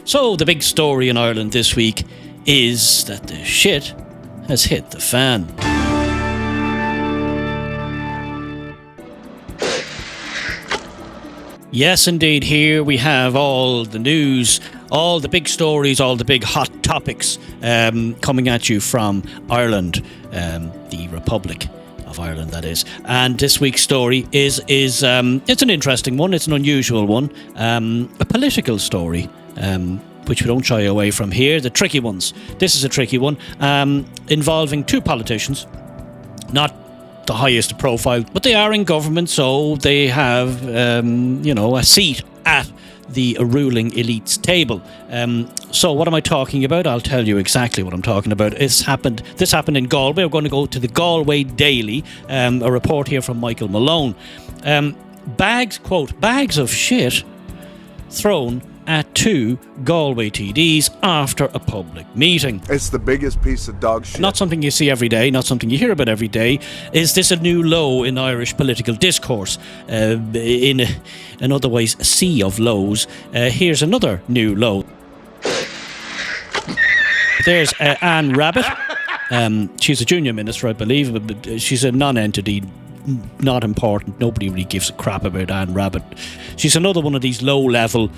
So the big story in Ireland this week is that the shit has hit the fan. Yes, indeed, here we have all the news, all the big stories, all the big hot topics coming at you from Ireland, the Republic of Ireland, that is. And this week's story is it's an interesting one, it's an unusual one, a political story, which we don't shy away from here, the tricky ones. This is a tricky one, involving two politicians, not the highest profile, but they are in government, so they have, a seat at the ruling elite's table. So what am I talking about? I'll tell you exactly what I'm talking about. This happened in Galway. We're going to go to the Galway Daily, a report here from Michael Malone. Bags of shit thrown at two Galway TDs after a public meeting. It's the biggest piece of dog shit. Not something you see every day, not something you hear about every day. Is this a new low in Irish political discourse? In an otherwise sea of lows, here's another new low. There's Anne Rabbitte. She's a junior minister, I believe. But she's a non-entity, not important. Nobody really gives a crap about Anne Rabbitte. She's another one of these low-level.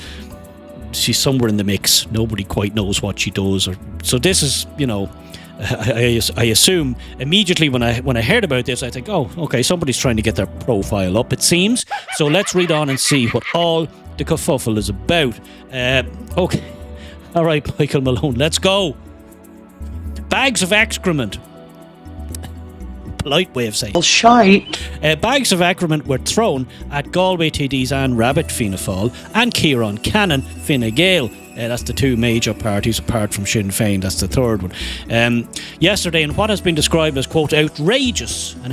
She's somewhere in the mix. Nobody quite knows what she does. So this is, I assume immediately when I heard about this, I think, oh, okay, somebody's trying to get their profile up, it seems. So let's read on and see what all the kerfuffle is about. Okay, all right, Michael Malone, let's go. Bags of excrement. Polite way of saying well, shite. Bags of excrement were thrown at Galway TDs Anne Rabbitte, Fianna Fáil, and Kieran Cannon, Fine Gael. That's the two major parties apart from Sinn Féin. That's the third one. Yesterday, in what has been described as, quote, outrageous and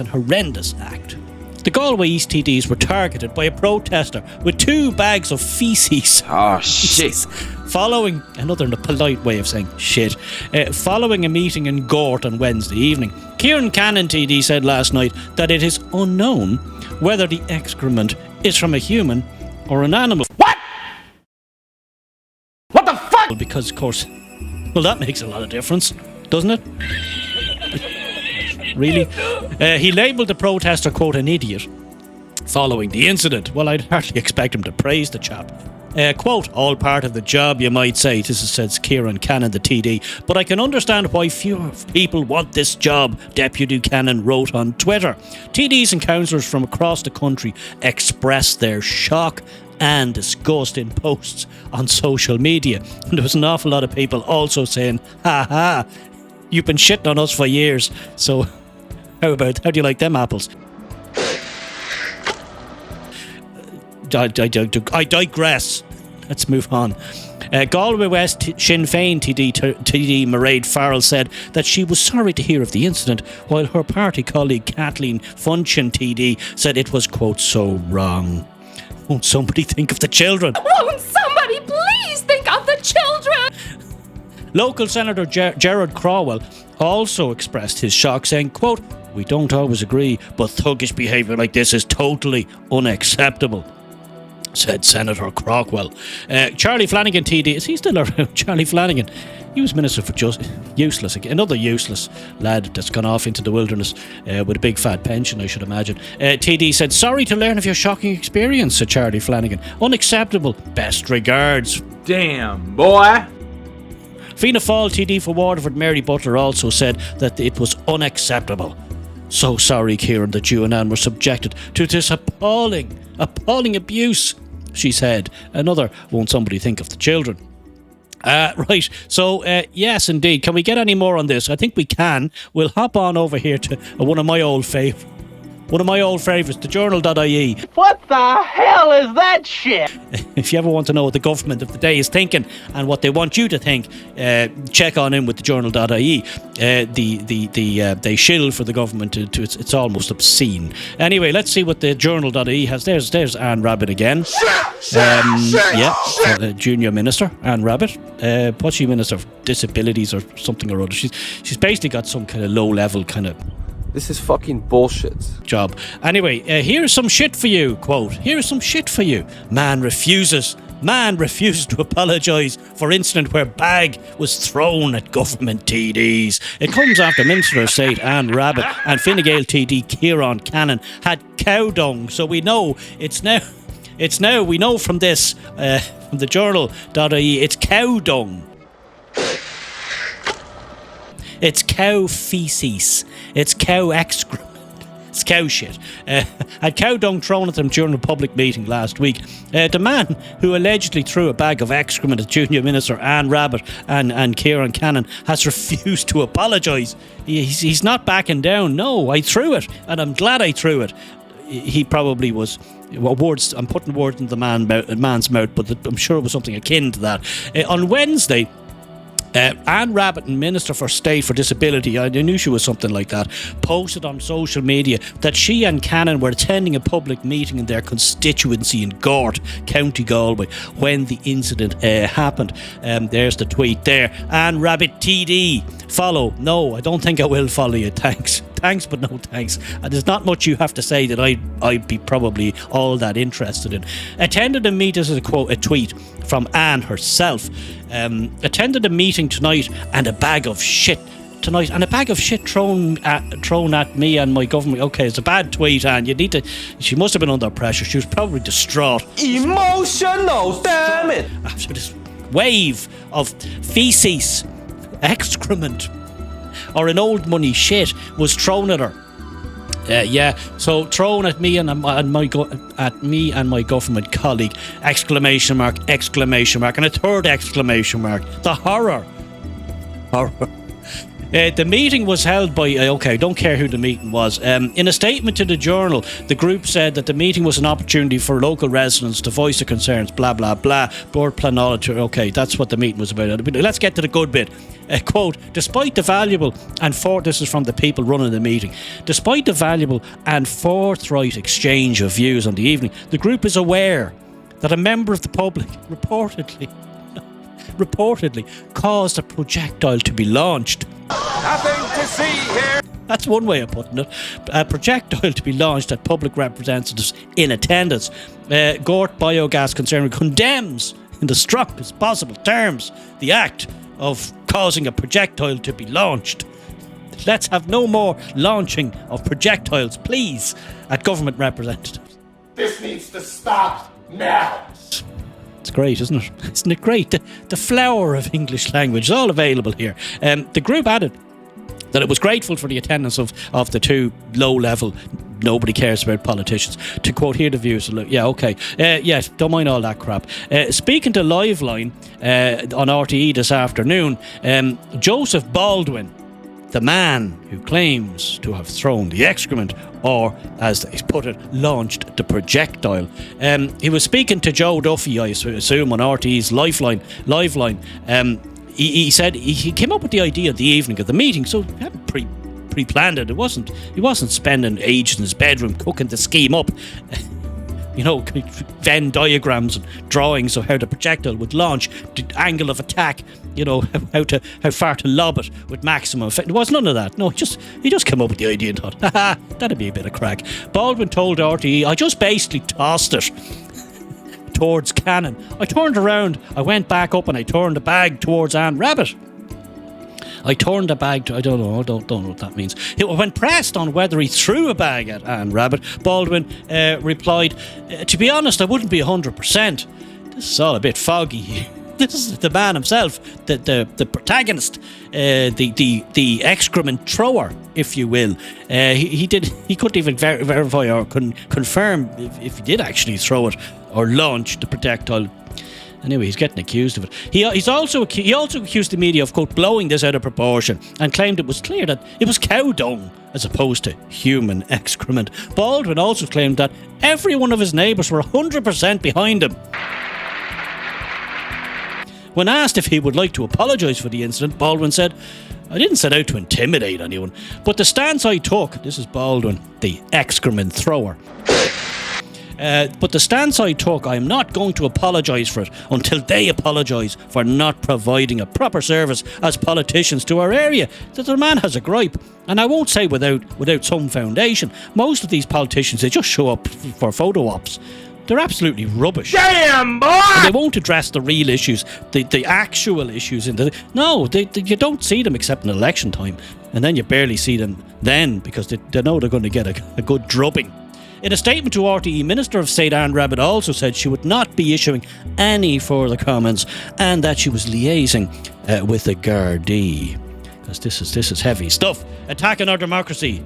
horrendous act, the Galway East TDs were targeted by a protester with two bags of feces. Oh, shit. Following, another polite way of saying shit, following a meeting in Gort on Wednesday evening. Kieran Cannon TD said last night that it is unknown whether the excrement is from a human or an animal. What? What the fuck? Because, of course, well, that makes a lot of difference, doesn't it? Really? He labelled the protester, quote, an idiot following the incident. Well, I'd hardly expect him to praise the chap. Quote, all part of the job, you might say. This says Kieran Cannon, the TD. But I can understand why fewer people want this job, Deputy Cannon wrote on Twitter. TDs and councillors from across the country expressed their shock and disgust in posts on social media. And there was an awful lot of people also saying, ha ha, you've been shitting on us for years. So how do you like them apples? I digress. Let's move on. Galway West Sinn Féin TD Mairead Farrell said that she was sorry to hear of the incident, while her party colleague Kathleen Funchion TD said it was, quote, so wrong. Won't somebody think of the children? Won't somebody please think of the children? Local Senator Gerard Crowell also expressed his shock, saying, quote, we don't always agree, but thuggish behaviour like this is totally unacceptable, said Senator Crockwell. Charlie Flanagan TD, is he still around? Charlie Flanagan, he was Minister for Useless, another useless lad that's gone off into the wilderness with a big fat pension, I should imagine. TD said, sorry to learn of your shocking experience, said Charlie Flanagan. Unacceptable. Best regards. Damn, boy. Fianna Fáil TD for Waterford, Mary Butler, also said that it was unacceptable. So sorry, Kieran, that you and Anne were subjected to this appalling abuse, she said. Another, won't somebody think of the children? Right, so yes, indeed. Can we get any more on this? I think we can. We'll hop on over here to one of my old favourites, the journal.ie. What the hell is that shit? If you ever want to know what the government of the day is thinking and what they want you to think, check on in with the journal.ie. They shill for the government to it's almost obscene. Anyway, let's see what the journal.ie has. There's Anne Rabbitte again. Junior minister Anne Rabbitte. What's she, minister of disabilities or something or other? She's basically got some kind of low level kind of. This is fucking bullshit. Job. Anyway, here's some shit for you. Quote, here's some shit for you. Man refuses Man refuses to apologise for incident where bag was thrown at government TDs. It comes after Minister of State Anne Rabbitte and Fine Gael TD Ciarán Cannon had cow dung. So we know it's now we know from this, from the journal.ie, it's cow dung. It's cow feces. It's cow excrement. It's cow shit. Had cow dung thrown at them during a public meeting last week. The man who allegedly threw a bag of excrement at Junior Minister Anne Rabbitte and Ciarán Cannon has refused to apologise. He's not backing down. No, I threw it, and I'm glad I threw it. He probably was. Words. I'm putting words in the man's mouth, but I'm sure it was something akin to that. On Wednesday, Anne Rabbitte, Minister for State for Disability, I knew she was something like that, posted on social media that she and Cannon were attending a public meeting in their constituency in Gort, County Galway, when the incident happened. There's the tweet there. Anne Rabbitte TD, follow. No, I don't think I will follow you. Thanks, but no thanks. There's not much you have to say that I'd be probably all that interested in. Attended a meeting, this is a tweet from Anne herself. Attended a meeting tonight and a bag of shit thrown at me and my government. Okay, it's a bad tweet, Anne. She must have been under pressure. She was probably distraught. Emotional, damn it! After this wave of feces, excrement, or an old money shit was thrown at her. So thrown at me and my government colleague! Exclamation mark! And a third exclamation mark! The horror! The meeting was held by, don't care who the meeting was. In a statement to the Journal, the group said that the meeting was an opportunity for local residents to voice their concerns, blah, blah, blah. Board planology, okay, that's what the meeting was about. Let's get to the good bit. Quote, despite the valuable and this is from the people running the meeting, despite the valuable and forthright exchange of views on the evening, the group is aware that a member of the public reportedly caused a projectile to be launched. Nothing to see here. That's one way of putting it. A projectile to be launched at public representatives in attendance. Gort Biogas Concern condemns, in the strongest possible terms, the act of causing a projectile to be launched. Let's have no more launching of projectiles, please, at government representatives. This needs to stop now. It's great, isn't it? Isn't it great? The flower of English language is all available here. The group added that it was grateful for the attendance of the two low-level, nobody cares about politicians. To quote here the views, don't mind all that crap. Speaking to Liveline on RTE this afternoon, Joseph Baldwin, the man who claims to have thrown the excrement, or as they put it, launched the projectile. He was speaking to Joe Duffy, I assume, on RTE's Liveline. He said he came up with the idea the evening of the meeting, so he hadn't pre-planned it. He wasn't spending ages in his bedroom cooking the scheme up. Venn diagrams and drawings of how the projectile would launch, the angle of attack, how far to lob it with maximum effect. There was none of that. No, he just came up with the idea and thought, that'd be a bit of crack. Baldwin told RTE, I just basically tossed it towards Cannon. I turned around, I went back up and I turned the bag towards Anne Rabbitte. I turned the bag I don't know what that means. When pressed on whether he threw a bag at Anne Rabbitte, Baldwin replied, to be honest, I wouldn't be 100%. This is all a bit foggy here. This is the man himself, the protagonist, the excrement thrower, if you will. He couldn't even verify or confirm if he did actually throw it or launch the projectile. Anyway, he's getting accused of it. He also accused the media of, quote, blowing this out of proportion, and claimed it was clear that it was cow dung as opposed to human excrement. Baldwin also claimed that every one of his neighbours were 100% behind him. When asked if he would like to apologise for the incident, Baldwin said, I didn't set out to intimidate anyone, but the stance I took, this is Baldwin, the excrement thrower, but the stance I took, I am not going to apologise for it until they apologise for not providing a proper service as politicians to our area. That the man has a gripe, and I won't say without some foundation. Most of these politicians, they just show up for photo ops. they're absolutely rubbish. Damn, boy! And they won't address the real issues, the actual issues. You don't see them except in election time. And then you barely see them then because they know they're going to get a good drubbing. In a statement to RTE, Minister of State Anne Rabbitte also said she would not be issuing any further comments and that she was liaising with the Gardaí. Because this is heavy stuff. Attacking our democracy.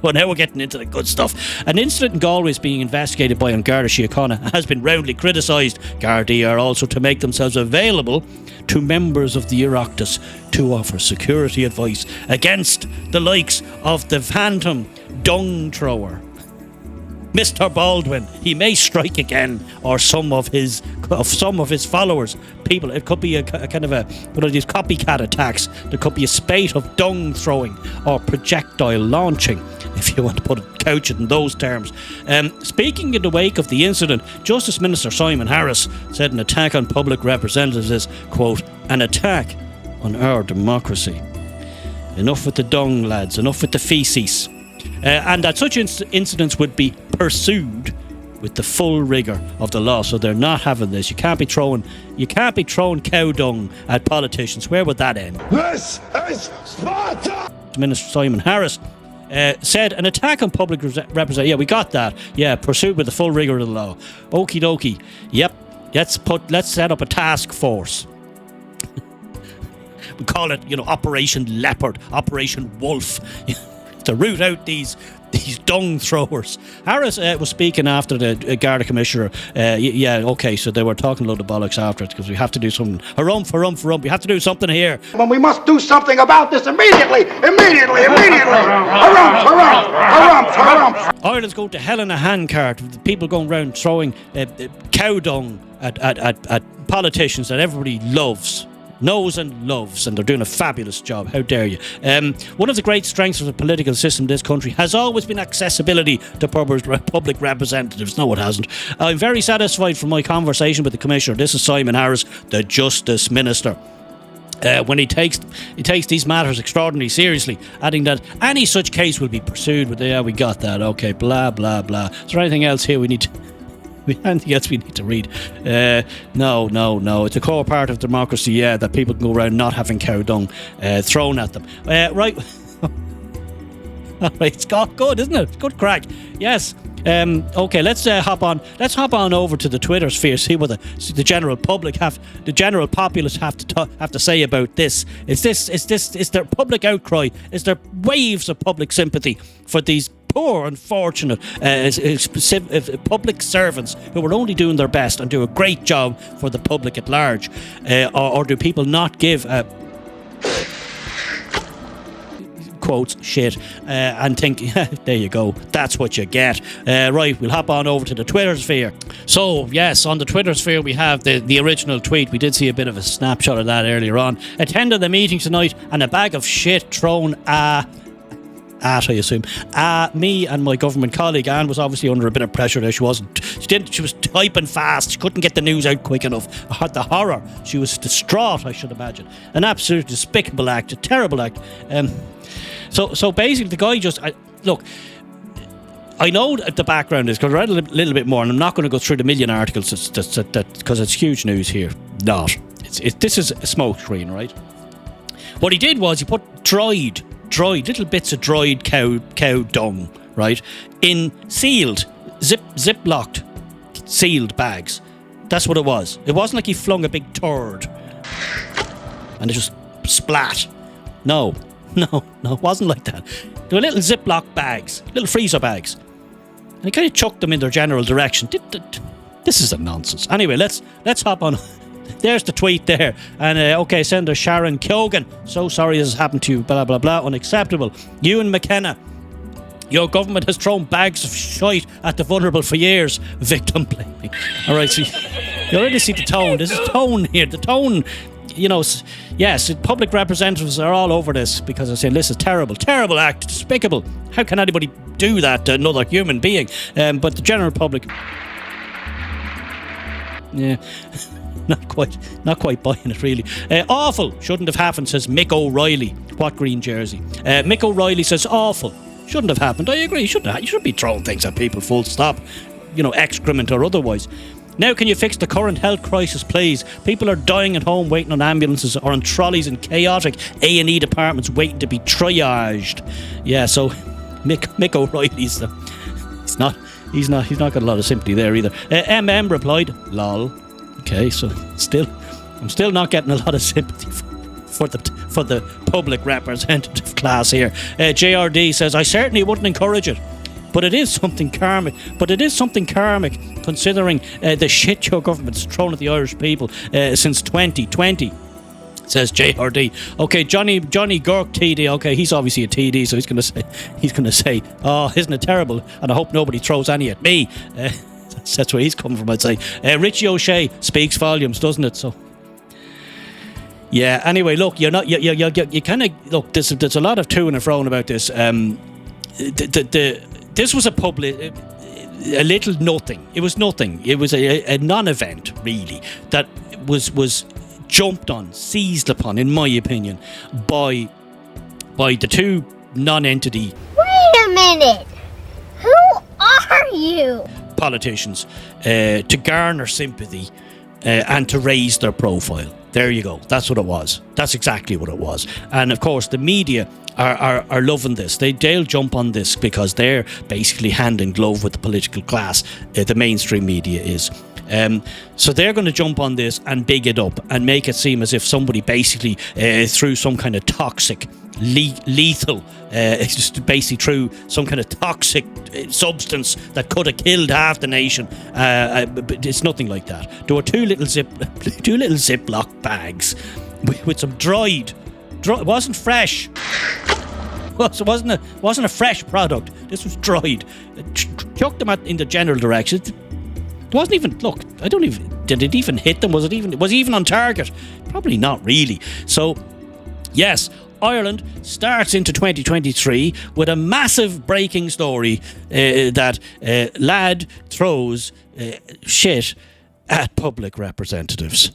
Well, now we're getting into the good stuff. An incident in Galway is being investigated by An Garda Síochána and has been roundly criticised. Gardaí are also to make themselves available to members of the Oireachtas to offer security advice against the likes of the phantom dung thrower. Mr. Baldwin, he may strike again, or some of his followers. People, it could be a kind of one of these copycat attacks. There could be a spate of dung throwing or projectile launching, if you want to couch it in those terms. Speaking in the wake of the incident, Justice Minister Simon Harris said an attack on public representatives is, quote, an attack on our democracy. Enough with the dung, lads. Enough with the feces. And that such incidents would be pursued with the full rigour of the law. So they're not having this. You can't be throwing cow dung at politicians. Where would that end? This is Sparta! Minister Simon Harris said an attack on public representatives. Yeah, we got that. Yeah, pursued with the full rigour of the law. Okie dokie. Yep. Let's set up a task force. We call it, Operation Leopard, Operation Wolf. To root out these dung throwers. Harris was speaking after the Garda Commissioner. So they were talking a load of bollocks after it because we have to do something. Harumph. We have to do something here. Well, we must do something about this immediately! Harumph! Ireland's going to hell in a handcart with people going around throwing cow dung at politicians that everybody knows and loves, and they're doing a fabulous job. How dare you? One of the great strengths of the political system in this country has always been accessibility to public representatives. No, it hasn't. I'm very satisfied from my conversation with the Commissioner. This is Simon Harris, the Justice Minister. When he takes these matters extraordinarily seriously, adding that any such case will be pursued with, we got that, okay, blah, blah, blah. Is there anything else here we need to... Anything else we need to read? No. It's a core part of democracy, that people can go around not having cow dung thrown at them. Right. All right, it's got good, isn't it? It's good crack. Yes. Okay, let's hop on. Let's hop on over to the Twitter sphere. See what the general populace have to say about this. Is there public outcry? Is there waves of public sympathy for these poor, unfortunate public servants who are only doing their best and do a great job for the public at large? Or do people not give quotes shit and think, there you go, that's what you get. Right, we'll hop on over to the Twitter sphere. So yes, on the Twitter sphere we have the original tweet. We did see a bit of a snapshot of that earlier on. Attended the meeting tonight and a bag of shit thrown I assume. Me and my government colleague Anne was obviously under a bit of pressure there. She was typing fast. She couldn't get the news out quick enough. The horror. She was distraught, I should imagine. An absolute despicable act, a terrible act. So basically the guy just... look, I know the background is, because I read a little bit more, and I'm not going to go through the million articles because it's huge news here. Not. This is a smokescreen, right? What he did was he put dried little bits of dried cow dung, right, in zip-locked sealed bags. That's what it was. It wasn't like he flung a big turd and it just splat. No, it wasn't like that. They were little Ziploc bags, little freezer bags, and he kind of chucked them in their general direction. This is a nonsense. Anyway, let's hop on. There's the tweet there. And Senator Sharon Keoghan, so sorry this has happened to you, blah blah blah, unacceptable. Ewan McKenna, your government has thrown bags of shite at the vulnerable for years. Victim blaming. All right, see, you already see the tone. There's a tone here. The tone, yes, public representatives are all over this because they're saying this is terrible act, despicable. How can anybody do that to another human being? But the general public, yeah. Not quite buying it, really. Awful. Shouldn't have happened, says Mick O'Reilly. What green jersey? Mick O'Reilly says awful. Shouldn't have happened. I agree. You shouldn't be throwing things at people, full stop. excrement or otherwise. Now can you fix the current health crisis, please? People are dying at home waiting on ambulances or on trolleys in chaotic A&E departments waiting to be triaged. Yeah, so Mick O'Reilly's he's not got a lot of sympathy there either. MM replied, lol. Okay, so I'm still not getting a lot of sympathy for the public representative class here. JRD says, I certainly wouldn't encourage it. But it is something karmic. Considering the shit your government's thrown at the Irish people since 2020, says JRD. Okay, Johnny Gurk TD. Okay, he's obviously a TD, so he's gonna say, oh, isn't it terrible? And I hope nobody throws any at me. That's where he's coming from, I'd say. Richie O'Shea speaks volumes, doesn't it? So. Yeah. Anyway, look, you kind of look. There's a lot of to and fro about this. This was a little nothing. It was nothing. It was a non-event, really, that was jumped on, seized upon, in my opinion, by the two non-entity. Wait a minute. Who are you? Politicians to garner sympathy and to raise their profile. There you go. That's what it was. That's exactly what it was. And of course, the media are loving this. They'll jump on this because they're basically hand in glove with the political class. The mainstream media is. So they're going to jump on this and big it up and make it seem as if somebody basically threw some kind of toxic, lethal, it's just basically threw some kind of toxic substance that could have killed half the nation. But it's nothing like that. There were two little Ziploc bags with some dried. It wasn't fresh. It wasn't a fresh product. This was dried. Chucked them in the general direction. It wasn't even. Look, I don't even. Did it even hit them? Was it even on target? Probably not really. So, yes, Ireland starts into 2023 with a massive breaking story that lad throws shit at public representatives.